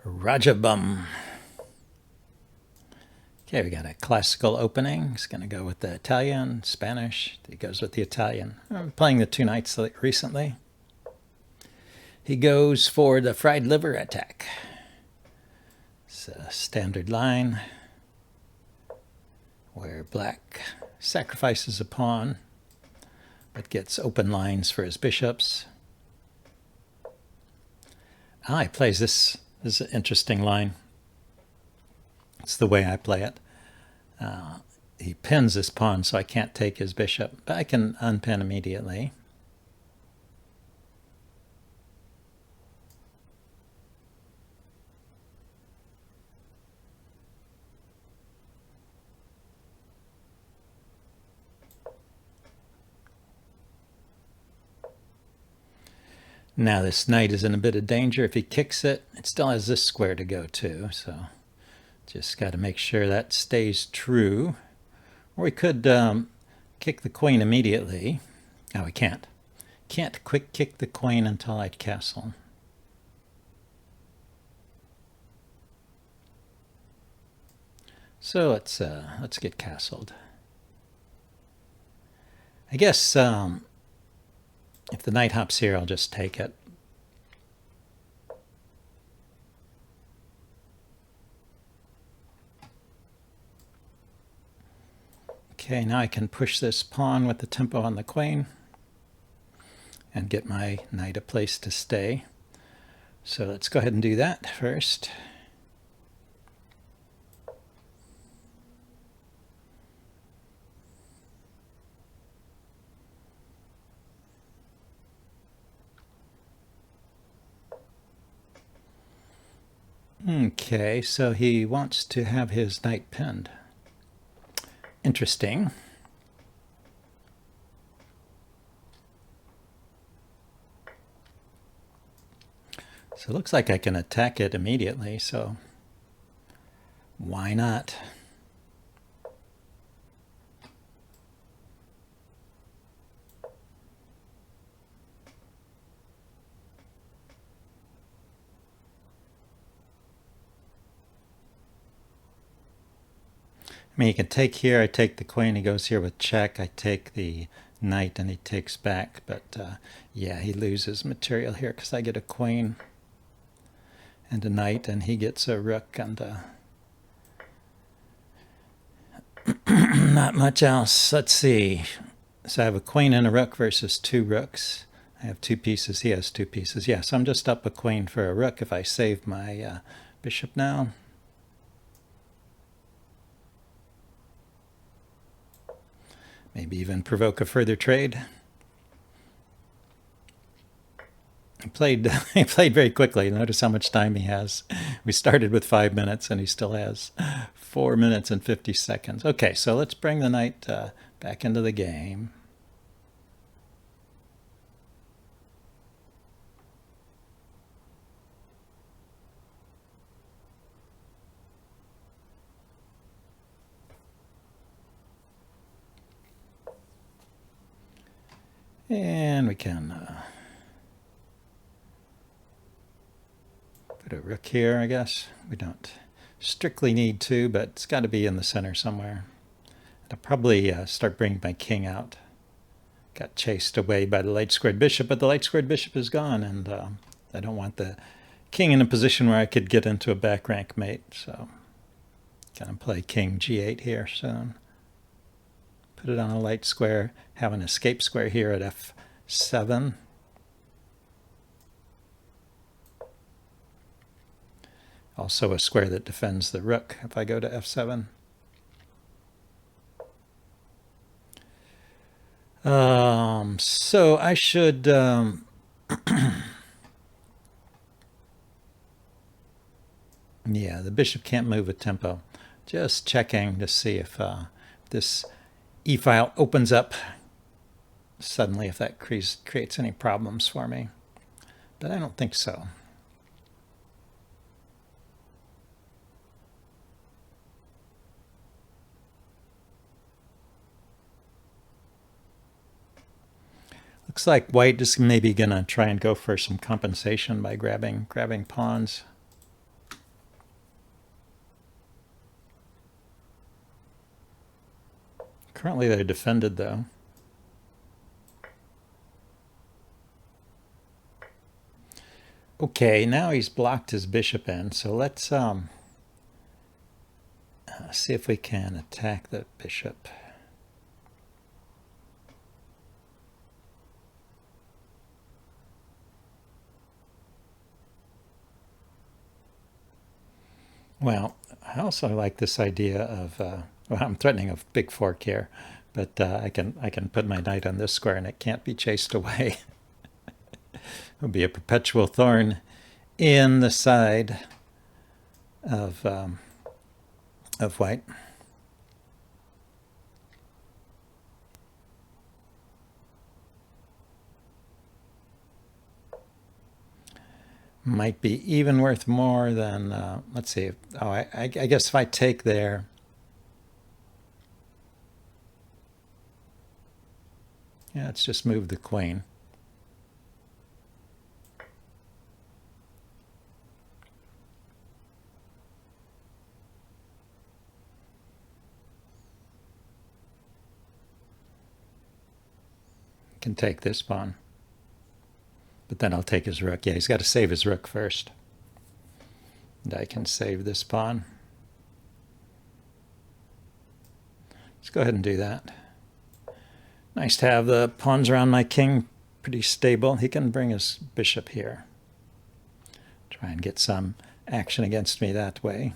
Rajabum. Okay, we got a classical opening. It's going to go with the Italian, Spanish. He goes with the Italian. I'm playing the two knights recently. He goes for the fried liver attack. It's a standard line where black sacrifices a pawn but gets open lines for his bishops. He plays this. This is an interesting line. It's the way I play it. He pins this pawn, so I can't take his bishop, but I can unpin immediately. Now this knight is in a bit of danger. If he kicks it, it still has this square to go to, so just got to make sure that stays true. Or we could kick the queen immediately. Oh, we can't. Can't quick kick the queen until I castle. So let's get castled. I guess if the knight hops here, I'll just take it. Okay, now I can push this pawn with the tempo on the queen and get my knight a place to stay. So let's go ahead and do that first. Okay, so he wants to have his knight pinned. Interesting. So it looks like I can attack it immediately, so why not? I mean, you can take here, I take the queen, he goes here with check, I take the knight and he takes back, but yeah, he loses material here because I get a queen and a knight and he gets a rook and not much else. Let's see. So I have a queen and a rook versus two rooks. I have two pieces, he has two pieces. Yeah, so I'm just up a queen for a rook if I save my bishop now. Maybe even provoke a further trade. He played very quickly. Notice how much time he has. We started with 5 minutes and he still has 4 minutes and 50 seconds. Okay, so let's bring the knight back into the game. And we can put a rook here, I guess. We don't strictly need to, but it's got to be in the center somewhere. I'll probably start bringing my king out. Got chased away by the light squared bishop, but the light squared bishop is gone, and I don't want the king in a position where I could get into a back rank mate, so gonna play king g8 here soon. Put it on a light square, have an escape square here at f7. Also a square that defends the rook if I go to f7. So I should yeah, the bishop can't move with tempo. Just checking to see if this e-file opens up suddenly, if that creates any problems for me. But I don't think so. Looks like white is maybe going to try and go for some compensation by grabbing pawns. Currently they're defended though. Okay, now he's blocked his bishop in, so let's see if we can attack the bishop. Well, I also like this idea of, well, I'm threatening a big fork here, but I can put my knight on this square and it can't be chased away. It would be a perpetual thorn in the side of white. Might be even worth more than, let's see, oh, I guess if I take there, yeah, let's just move the queen. Can take this pawn. But then I'll take his rook. Yeah, he's got to save his rook first. And I can save this pawn. Let's go ahead and do that. Nice to have the pawns around my king pretty stable. He can bring his bishop here. Try and get some action against me that way.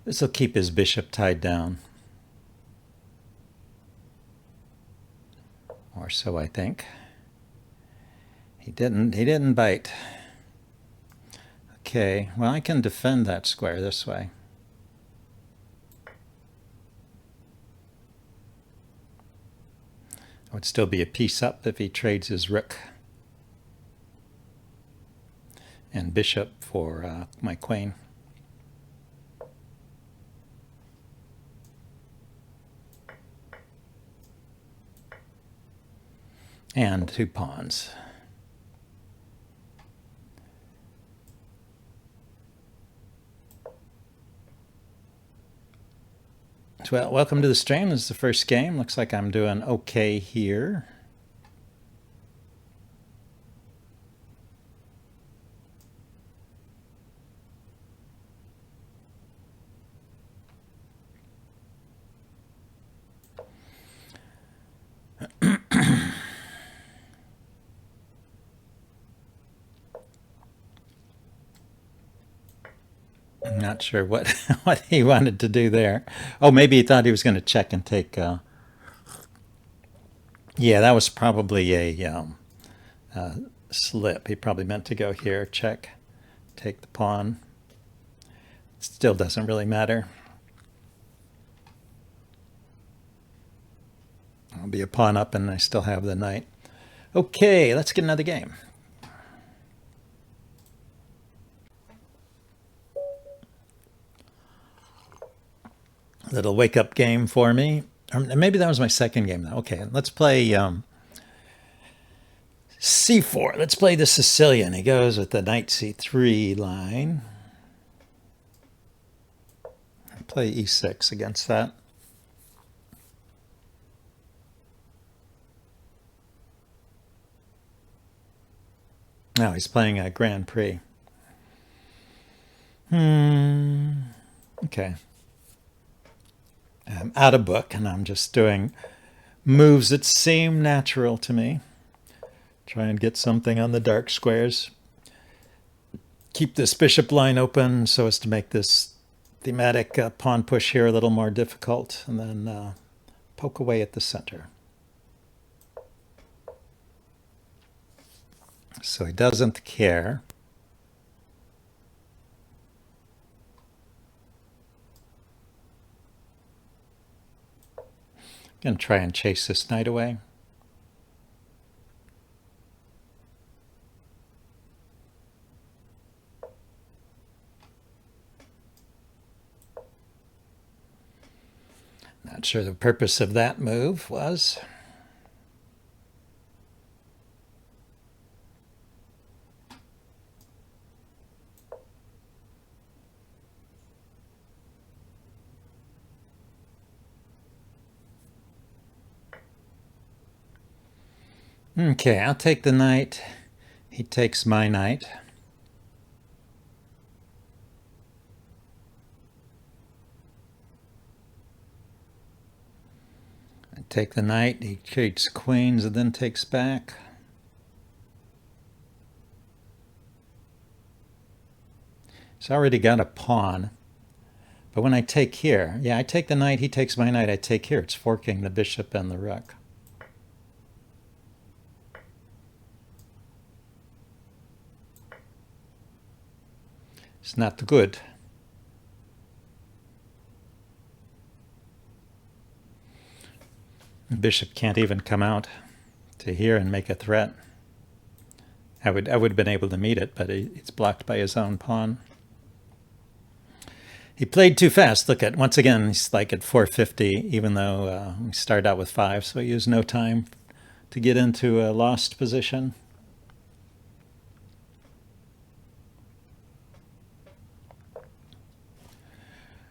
This will keep his bishop tied down. Or so I think. He didn't bite. Okay, well, I can defend that square this way. I would still be a piece up if he trades his rook and bishop for my queen. And 2 pawns. Well, welcome to the stream. This is the first game. Looks like I'm doing okay here. I'm not sure what what he wanted to do there. Oh, maybe he thought he was going to check and take. Yeah, that was probably a slip. He probably meant to go here, check, take the pawn. Still doesn't really matter. I'll be a pawn up and I still have the knight. Okay, let's get another game. Little wake-up game for me. Or maybe that was my second game, though. Okay, let's play c4. Let's play the Sicilian. He goes with the knight c3 line. I'll play e6 against that. Now he's playing a Grand Prix. Okay. I'm out of book, and I'm just doing moves that seem natural to me. Try and get something on the dark squares. Keep this bishop line open so as to make this thematic pawn push here a little more difficult, and then poke away at the center. So he doesn't care. Gonna try and chase this knight away. Not sure the purpose of that move was. Okay, I'll take the knight. He takes my knight. I take the knight. He takes queens and then takes back. He's already got a pawn. But when I take here, yeah, I take the knight, he takes my knight, I take here. It's forking the bishop and the rook. It's not good. The bishop can't even come out to here and make a threat. I would have been able to meet it, but it's blocked by his own pawn. He played too fast. Look at, once again, he's like at 450, even though we started out with 5, so he used no time to get into a lost position.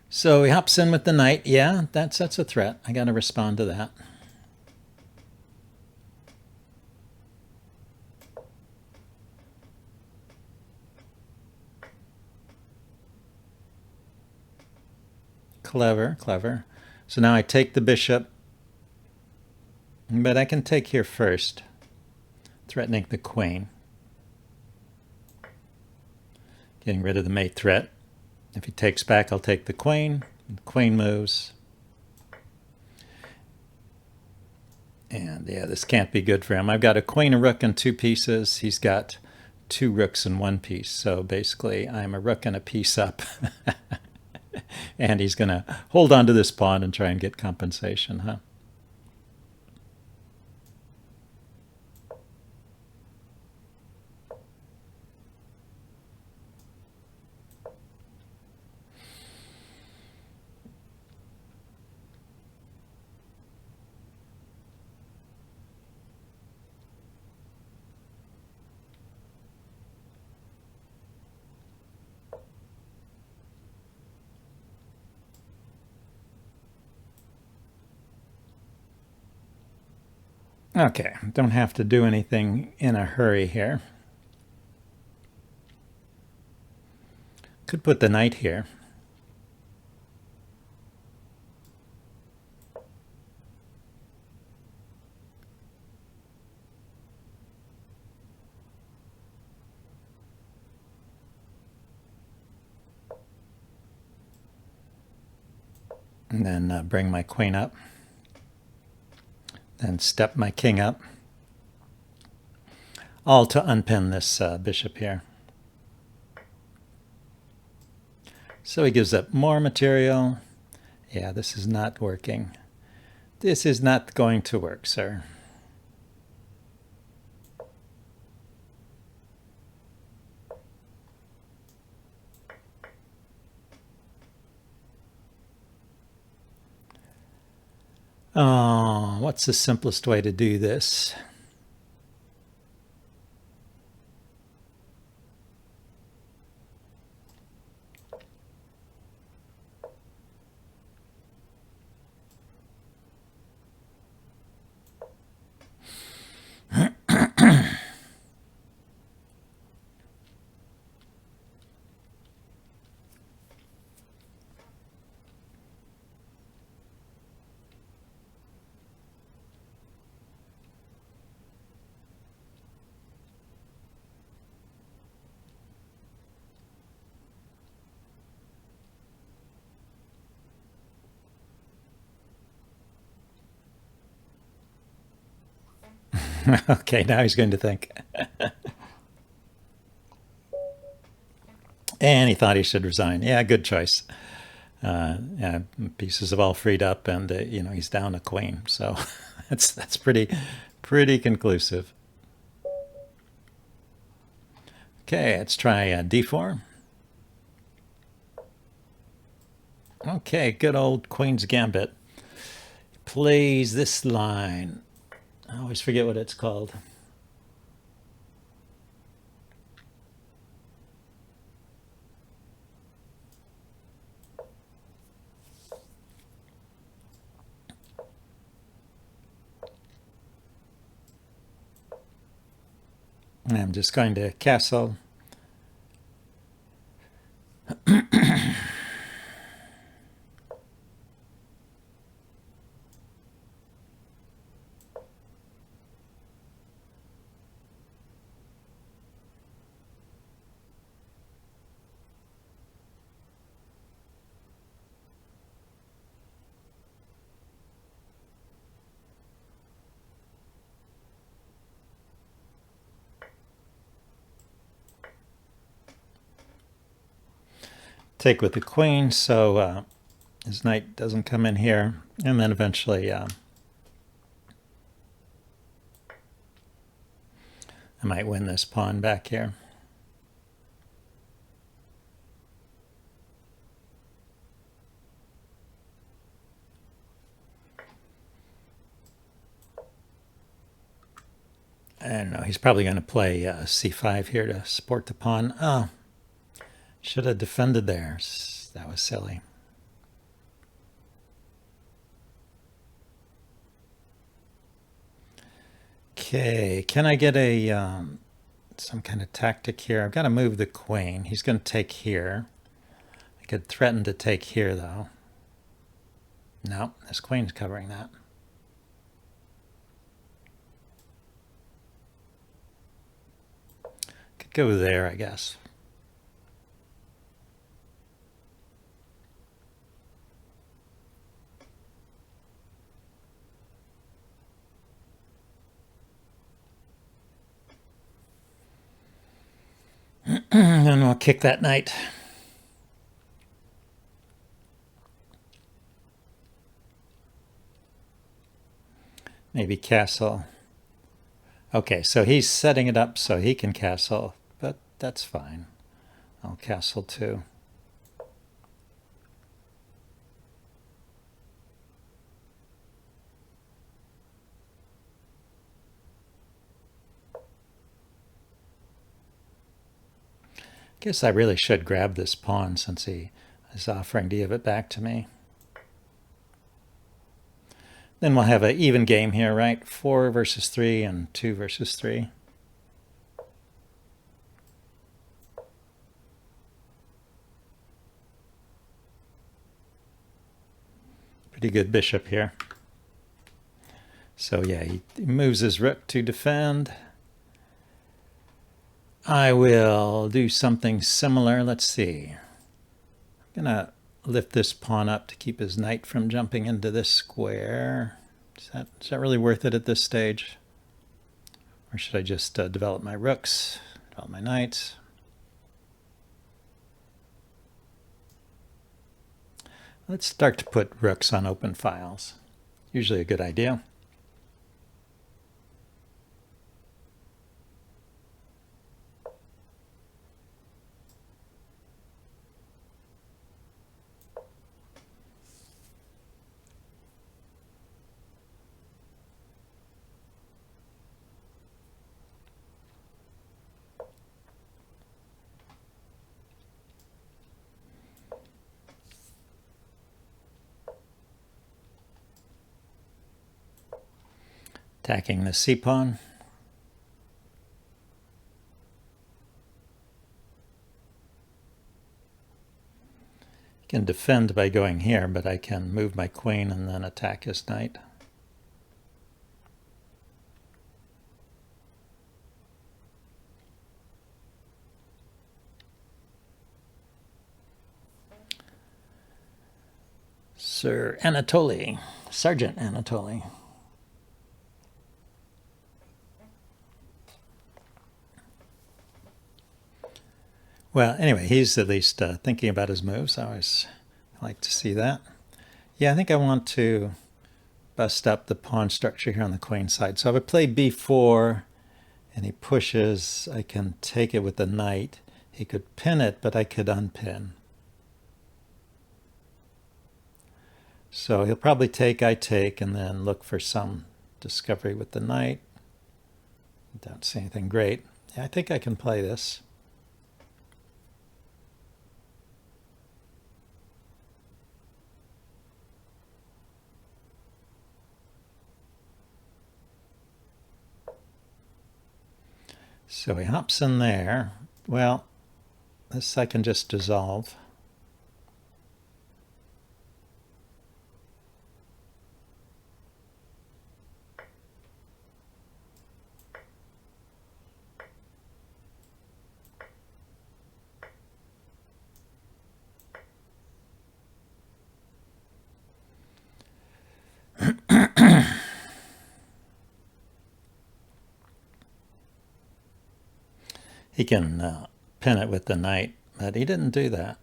So he hops in with the knight. Yeah, that's a threat. I got to respond to that. Clever, clever. So now I take the bishop, but I can take here first, threatening the queen. Getting rid of the mate threat. If he takes back, I'll take the queen. The queen moves. And yeah, this can't be good for him. I've got a queen, a rook, and 2 pieces. He's got 2 rooks and 1 piece. So basically, I'm a rook and a piece up. And he's going to hold on to this pawn and try and get compensation, huh? Okay, don't have to do anything in a hurry here. Could put the knight here. And then bring my queen up. Then step my king up. All to unpin this bishop here. So he gives up more material. Yeah, this is not working. This is not going to work, sir. Oh, what's the simplest way to do this? Okay, now he's going to think. And he thought he should resign. Yeah, good choice. Yeah, pieces have all freed up, and he's down a queen. So that's pretty conclusive. Okay, let's try d4. Okay, good old Queen's Gambit. Plays this line. I always forget what it's called. I'm just going to castle. Take with the queen, so his knight doesn't come in here, and then eventually I might win this pawn back here. I don't know, he's probably going to play c5 here to support the pawn. Oh, should have defended there. That was silly. Okay, can I get a some kind of tactic here? I've got to move the queen. He's going to take here. I could threaten to take here, though. No, this queen's covering that. Could go there, I guess. And we'll kick that knight. Maybe castle. Okay, so he's setting it up so he can castle, but that's fine. I'll castle too. Guess I really should grab this pawn since he is offering to give it back to me. Then we'll have an even game here, right? 4 versus 3 and 2 versus 3. Pretty good bishop here. So yeah, he moves his rook to defend. I will do something similar. Let's see. I'm going to lift this pawn up to keep his knight from jumping into this square. Is that really worth it at this stage? Or should I just develop my rooks, develop my knights? Let's start to put rooks on open files. Usually a good idea. Attacking the c-pawn. I can defend by going here, but I can move my queen and then attack his knight. Sir Anatoly, Sergeant Anatoly. Well, anyway, he's at least thinking about his moves. I always I like to see that. Yeah, I think I want to bust up the pawn structure here on the queen side. So if I play b4 and he pushes, I can take it with the knight. He could pin it, but I could unpin. So he'll probably take, I take, and then look for some discovery with the knight. Don't see anything great. Yeah, I think I can play this. So he hops in there. Well, this I can just dissolve. He can pin it with the knight, but he didn't do that.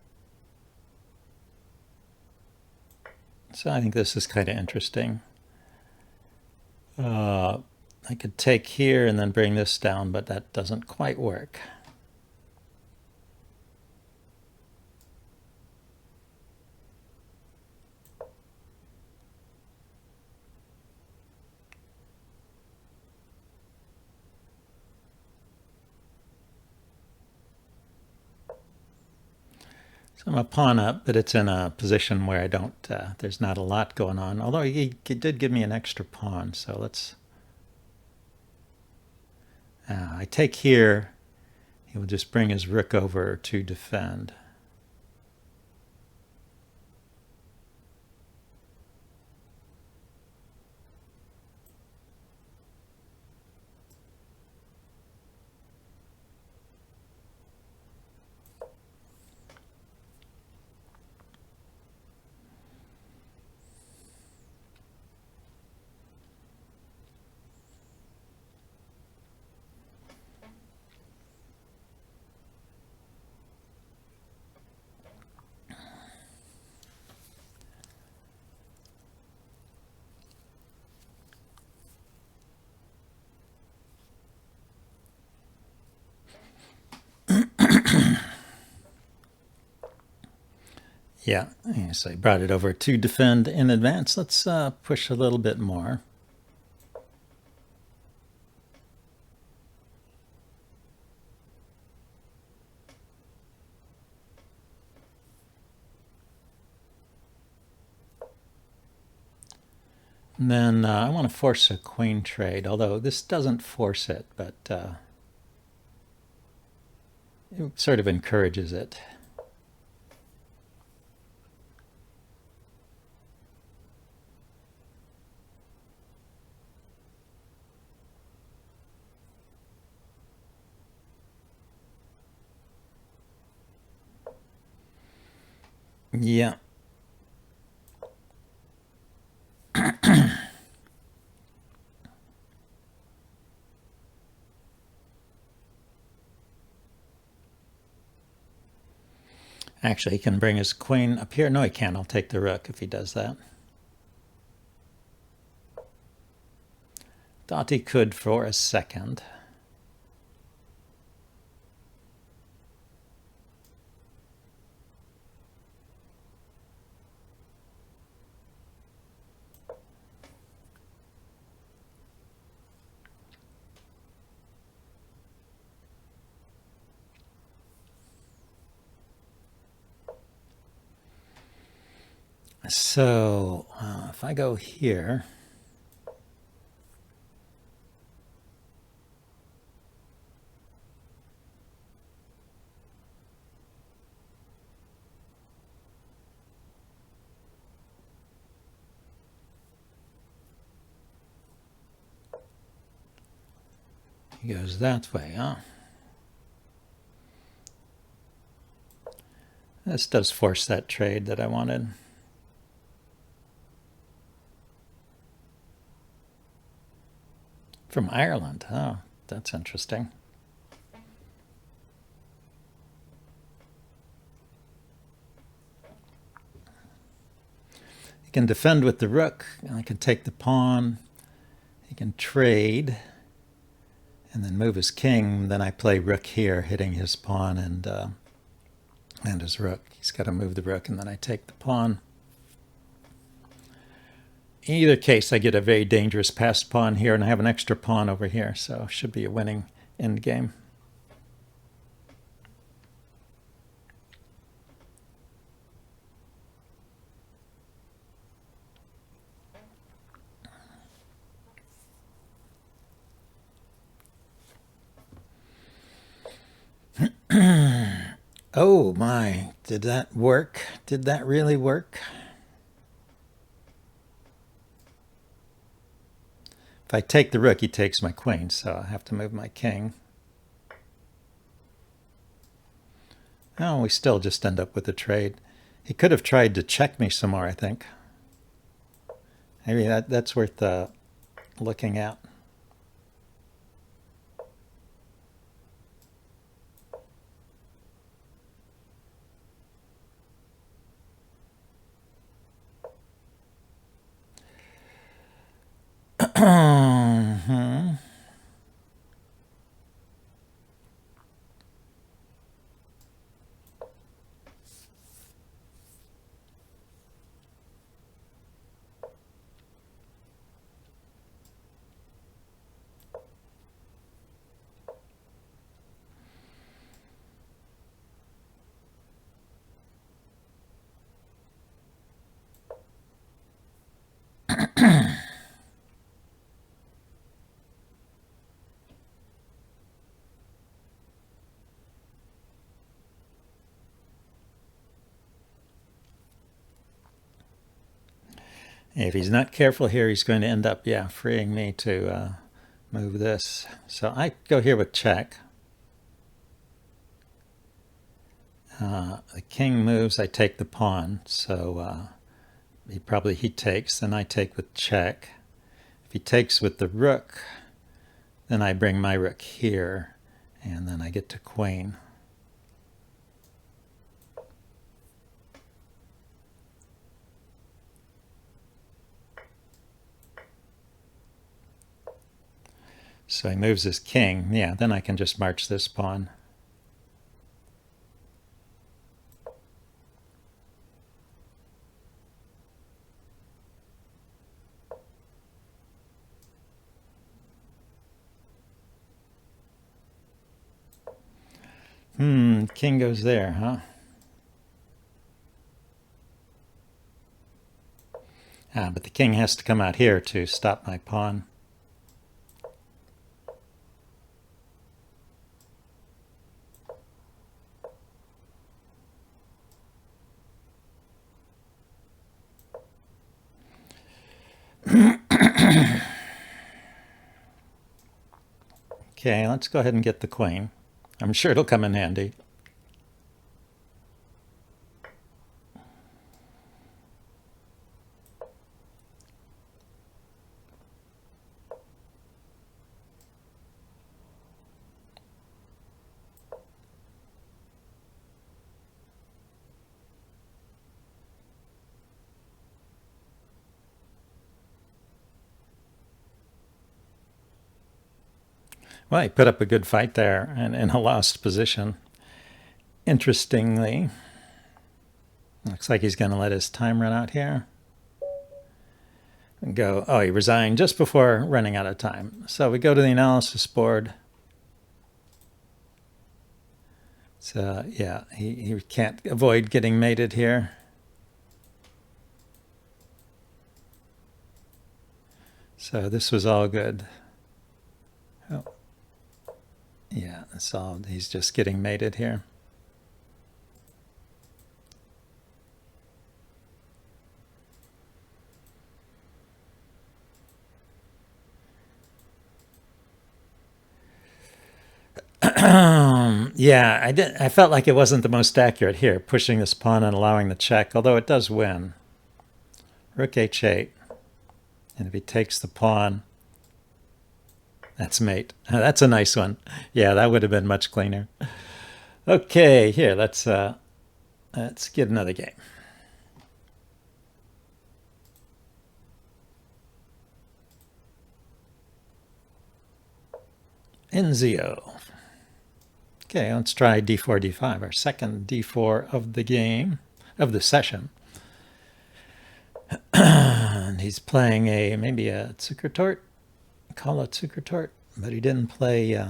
So I think this is kind of interesting. I could take here and then bring this down, but that doesn't quite work. So I'm a pawn up, but it's in a position where I don't, there's not a lot going on. Although he did give me an extra pawn, so let's, I take here, he will just bring his rook over to defend. Yeah, so I brought it over to defend in advance. Let's push a little bit more. And then I want to force a queen trade, although this doesn't force it, but it sort of encourages it. Yeah. Actually, he can bring his queen up here. No, he can't. I'll take the rook if he does that. Thought he could for a second. So if I go here, he goes that way, huh? This does force that trade that I wanted. From Ireland. Oh, that's interesting. can defend with the rook. I can take the pawn. He can trade and then move his king. Then I play rook here, hitting his pawn and his rook. He's got to move the rook, and then I take the pawn. In either case, I get a very dangerous passed pawn here, and I have an extra pawn over here, so should be a winning endgame. Oh my, did that work? Did that really work? If I take the rook, he takes my queen, so I have to move my king. Oh, we still just end up with a trade. He could have tried to check me some more, I think. Maybe that's worth looking at. If he's not careful here, he's going to end up, freeing me to move this. So I go here with check. The king moves, I take the pawn. So he takes, then I take with check. If he takes with the rook, then I bring my rook here, and then I get to queen. So he moves his king. Yeah, then I can just march this pawn. King goes there, huh? But the king has to come out here to stop my pawn. Okay, let's go ahead and get the queen. I'm sure it'll come in handy. Well, he put up a good fight there and in a lost position. Interestingly, looks like he's going to let his time run out here. And go, he resigned just before running out of time. So we go to the analysis board. So yeah, he can't avoid getting mated here. So this was all good. Oh. Yeah, solved. He's just getting mated here. Yeah, I felt like it wasn't the most accurate here, pushing this pawn and allowing the check, although it does win. Rook h8. And if he takes the pawn, that's mate. That's a nice one. Yeah, that would have been much cleaner. Okay, here, let's get another game. Enzio. Okay, let's try d4, d5, our second d4 of the game, of the session. And he's playing maybe a Zuckertort, call it Zuckertort, but he didn't play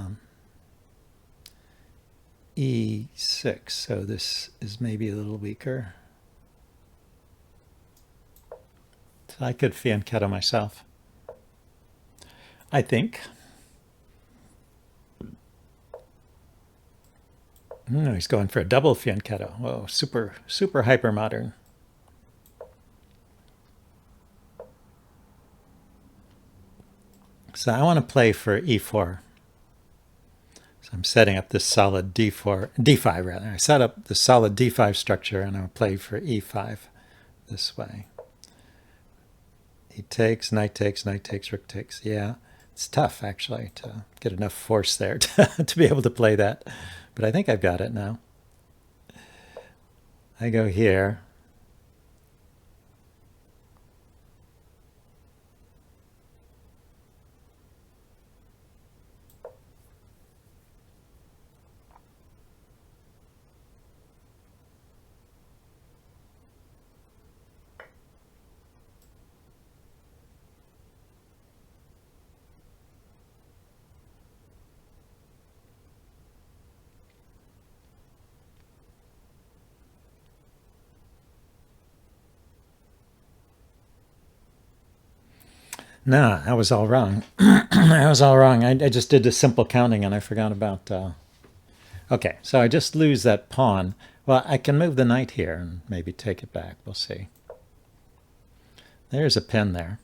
e6, so this is maybe a little weaker. So I could fianchetto myself, I think. No, he's going for a double fianchetto. Whoa, super hyper modern. So I want to play for e4. So I'm setting up this solid d5 rather. I set up the solid d5 structure and I'll play for e5 this way. He takes, knight takes, knight takes, rook takes. Yeah, it's tough actually to get enough force there to be able to play that. But I think I've got it now. I go here. No, that was all wrong. That was all wrong. I just did the simple counting and I forgot about... Okay, so I just lose that pawn. Well, I can move the knight here and maybe take it back. We'll see. There's a pin there.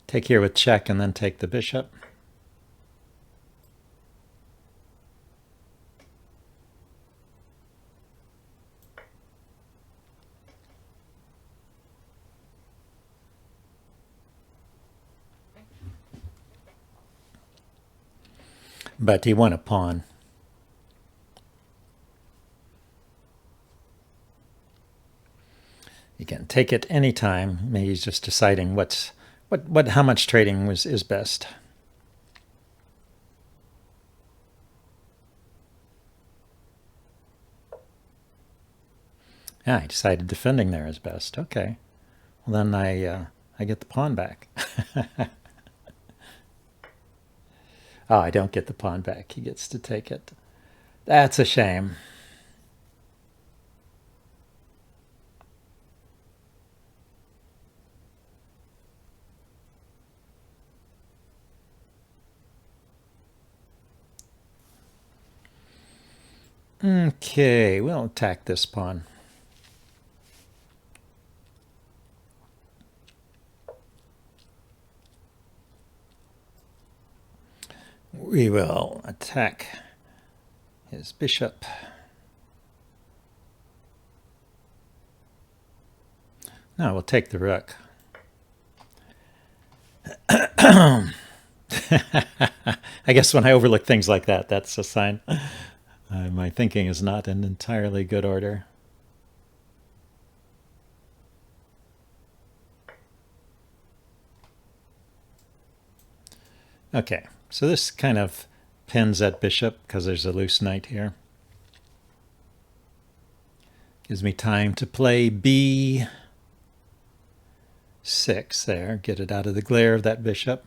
Take here with check and then take the bishop. But he won a pawn. You can take it anytime. Maybe he's just deciding how much trading is best. Yeah, I decided defending there is best. Okay. Well, then I get the pawn back. Oh, I don't get the pawn back. He gets to take it. That's a shame. Okay, we'll attack this pawn. We will attack his bishop. No, we'll take the rook. I guess when I overlook things like that, that's a sign my thinking is not in entirely good order. Okay, so this kind of pins that bishop because there's a loose knight here. Gives me time to play b6 there, get it out of the glare of that bishop.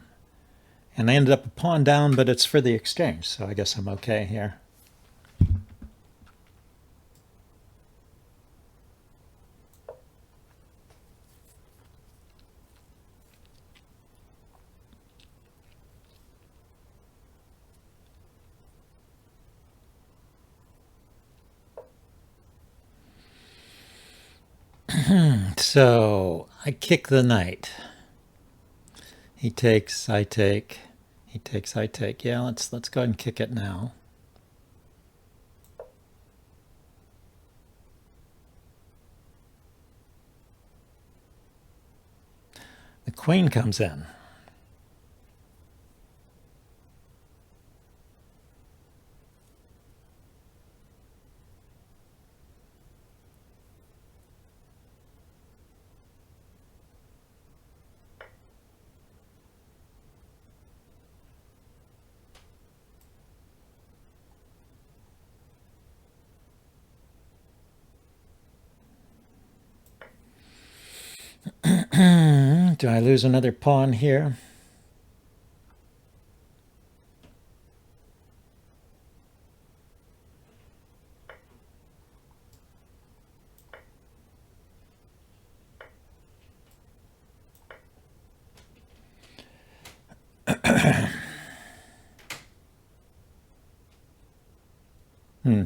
And I ended up a pawn down, but it's for the exchange, so I guess I'm okay here. So I kick the knight. He takes, I take. He takes, I take. Yeah, let's go ahead and kick it now. The queen comes in. Do I lose another pawn here?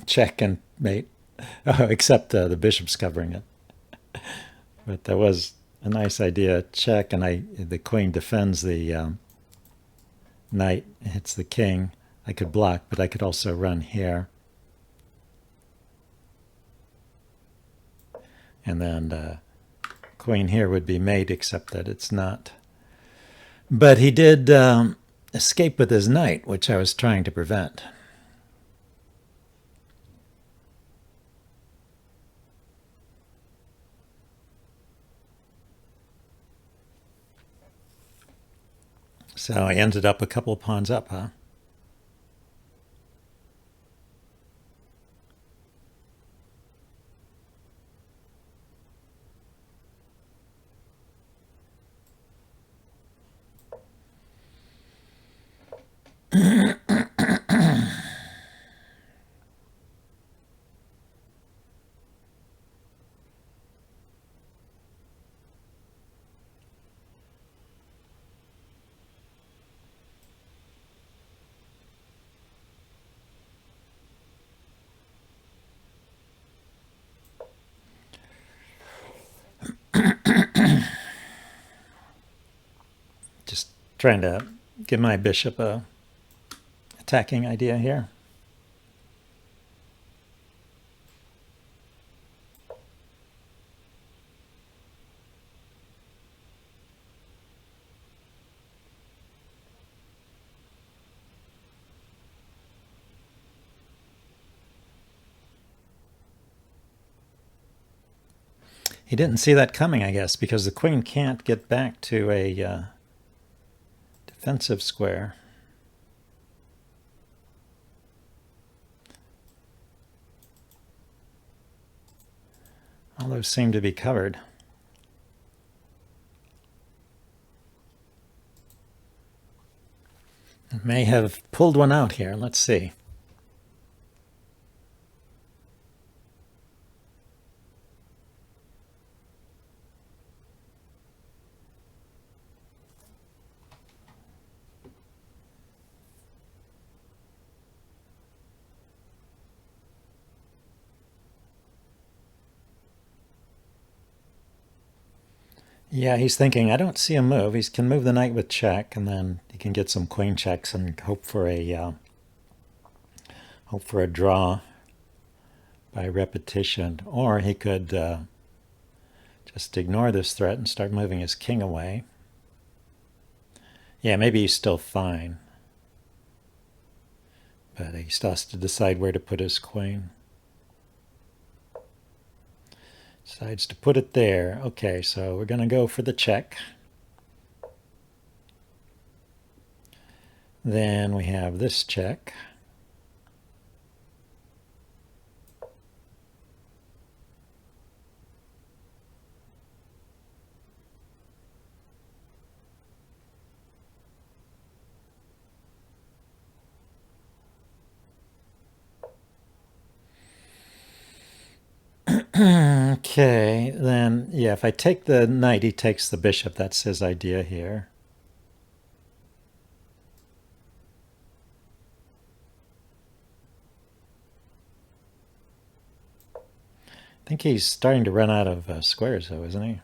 Check and mate. Oh, except the bishop's covering it. But that was a nice idea. Check, and the queen defends the knight, hits the king. I could block, but I could also run here. And then queen here would be mate, except that it's not. But he did escape with his knight, which I was trying to prevent. So I ended up a couple of pawns up, huh? Just trying to give my bishop a attacking idea here. He didn't see that coming, I guess, because the queen can't get back to a defensive square. All those seem to be covered. May have pulled one out here. Let's see. Yeah, he's thinking, I don't see a move. He can move the knight with check, and then he can get some queen checks and hope for a draw by repetition. Or he could just ignore this threat and start moving his king away. Yeah, maybe he's still fine, but he still has to decide where to put his queen. Decides to put it there. Okay, so we're going to go for the check. Then we have this check. Okay, then, yeah, if I take the knight, he takes the bishop. That's his idea here. I think he's starting to run out of squares, though, isn't he?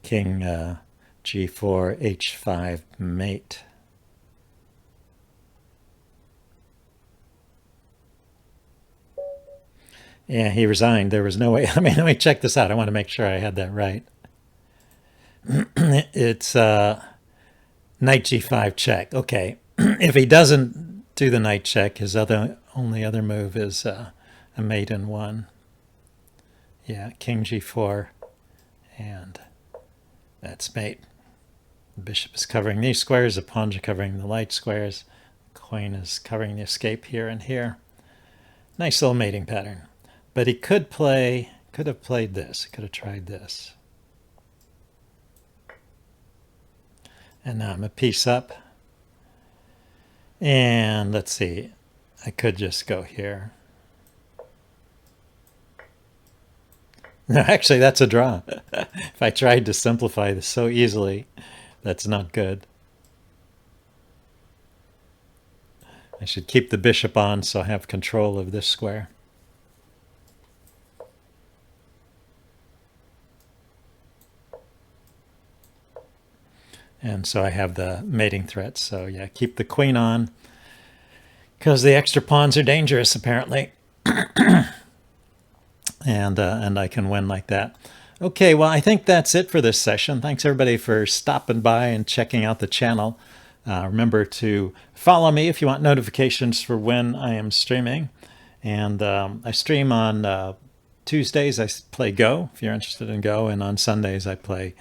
King g4, h5, mate. Yeah, he resigned. There was no way. I mean, let me check this out. I want to make sure I had that right. It's knight g5 check. Okay. If he doesn't do the knight check, his only other move is a mate in one. Yeah, king g4, and that's mate. The bishop is covering these squares. The pawns are covering the light squares. The queen is covering the escape here and here. Nice little mating pattern. But he could have played this. He could have tried this. And now I'm a piece up. And let's see. I could just go here. No, actually, that's a draw. If I tried to simplify this so easily, that's not good. I should keep the bishop on so I have control of this square. And so I have the mating threat. So yeah, keep the queen on because the extra pawns are dangerous apparently. And I can win like that. Okay, well, I think that's it for this session. Thanks everybody for stopping by and checking out the channel. Remember to follow me if you want notifications for when I am streaming. And I stream on Tuesdays, I play Go, if you're interested in Go. And on Sundays, I play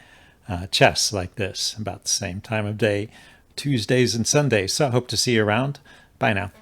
chess like this, about the same time of day, Tuesdays and Sundays. So I hope to see you around. Bye now.